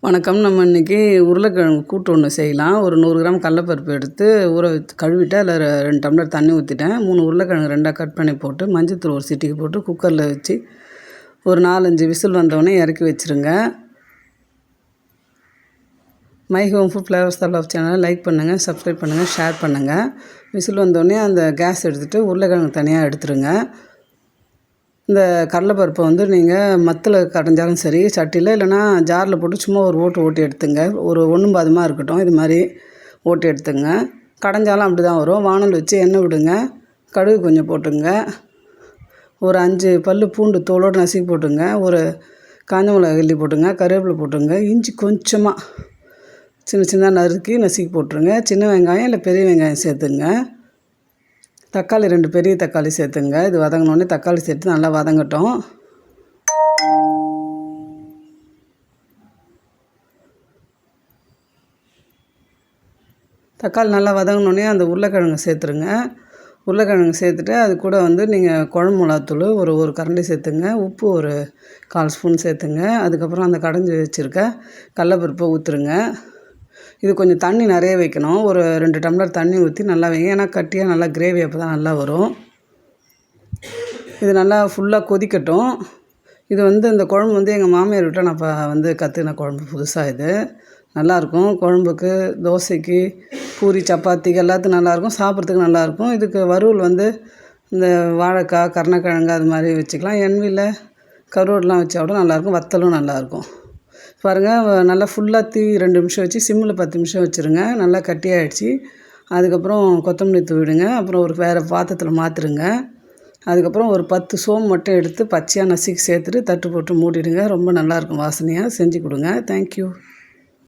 வணக்கம். நம்ம இன்றைக்கி உருளைக்கிழங்கு கூட்டு ஒன்று செய்யலாம். ஒரு 100 கிராம் கடலப்பருப்பு எடுத்து ஊற வச்சு கழுவிட்டு அதில் 2 டம்ளர் தண்ணி ஊற்றிட்டேன். 3 உருளைக்கிழங்கு 2ஆக கட் பண்ணி போட்டு மஞ்சத்தூள் ஒரு சிட்டிக்கு போட்டு குக்கரில் வச்சு ஒரு 4-5 விசில் வந்தோடனே இறக்கி வச்சுருங்க. My home food flavours love சேனலை லைக் பண்ணுங்கள், சப்ஸ்கிரைப் பண்ணுங்கள், ஷேர் பண்ணுங்கள். விசில் வந்தோடனே அந்த கேஸ் எடுத்துகிட்டு உருளைக்கிழங்கு தனியாக எடுத்துருங்க. இந்த கடலைப்பருப்பை வந்து நீங்கள் மத்தில் கடைஞ்சாலும் சரி, சட்டியில் இல்லைனா ஜாரில் போட்டு சும்மா ஒரு ஓட்டி எடுத்துங்க. ஒரு ஒன்றும் பாதமாக இருக்கட்டும், இது மாதிரி ஓட்டி எடுத்துங்க. கடைஞ்சாலும் அப்படி தான் வரும். வானல் வச்சு எண்ணெய் விடுங்க, கடுகு கொஞ்சம் போட்டுங்க, ஒரு 5 பல் பூண்டு தோலோடு நசுக்கி போட்டுங்க, ஒரு காஞ்ச மிளகாய் கிள்ளி போட்டுங்க, கருவேப்பிலை போட்டுங்க, இஞ்சி கொஞ்சமாக சின்னதாக நசுக்கி போட்டுருங்க. சின்ன வெங்காயம் இல்லை பெரிய வெங்காயம் சேர்த்துங்க. தக்காளி 2 பெரிய தக்காளி சேர்த்துங்க. இது வதங்கினோடனே தக்காளி சேர்த்து நல்லா வதங்கட்டும். தக்காளி நல்லா வதங்கினோடனே அந்த உருளைக்கிழங்கு சேர்த்துருங்க. உருளைக்கிழங்கு சேர்த்துட்டு அது கூட வந்து நீங்கள் குழம்பு மிளகாத்தூள் ஒரு கரண்டி சேர்த்துங்க. உப்பு ஒரு 1/4 ஸ்பூன் சேர்த்துங்க. அதுக்கப்புறம் அந்த கடைஞ்சி வச்சுருக்க கடலைப்பருப்பை ஊற்றுருங்க. இது கொஞ்சம் தண்ணி நிறைய வைக்கணும். ஒரு 2 டம்ளர் தண்ணி ஊற்றி நல்லா வைங்க. ஏன்னா கட்டியாக நல்லா கிரேவி அப்போ தான் நல்லா வரும். இது நல்லா ஃபுல்லாக கொதிக்கட்டும். இது வந்து இந்த குழம்பு வந்து எங்கள் மாமியார் விட்டால் நான் இப்போ வந்து கற்றுக்கின குழம்பு புதுசாக இது நல்லாயிருக்கும். குழம்புக்கு, தோசைக்கு, பூரி, சப்பாத்திக்கு எல்லாத்துக்கும் நல்லாயிருக்கும். சாப்பிட்றதுக்கு நல்லாயிருக்கும். இதுக்கு வறுவல் வந்து இந்த வாழைக்காய், கருணக்கிழங்கு அது மாதிரி வச்சுக்கலாம். எண்ணெயில் கருவேப்பிலாம் வச்சா கூட நல்லாயிருக்கும். வத்தலும் நல்லாயிருக்கும். பாருங்கள், நல்லா ஃபுல்லாக தீ 2 நிமிஷம் வச்சு சிம்மில் 10 நிமிஷம் வச்சுருங்க. நல்லா கட்டியாகிடுச்சு. அதுக்கப்புறம் கொத்தமல்லி தூவிடுங்க. அப்புறம் ஒரு வேறு பாத்திரத்தில் மாற்றிடுங்க. அதுக்கப்புறம் ஒரு 10 சோம்பு மட்டும் எடுத்து பச்சையாக நசுக்கி சேர்த்துட்டு தட்டு போட்டு மூடிடுங்க. ரொம்ப நல்லாயிருக்கும். வாசனையாக செஞ்சு கொடுங்க. தேங்க்யூ.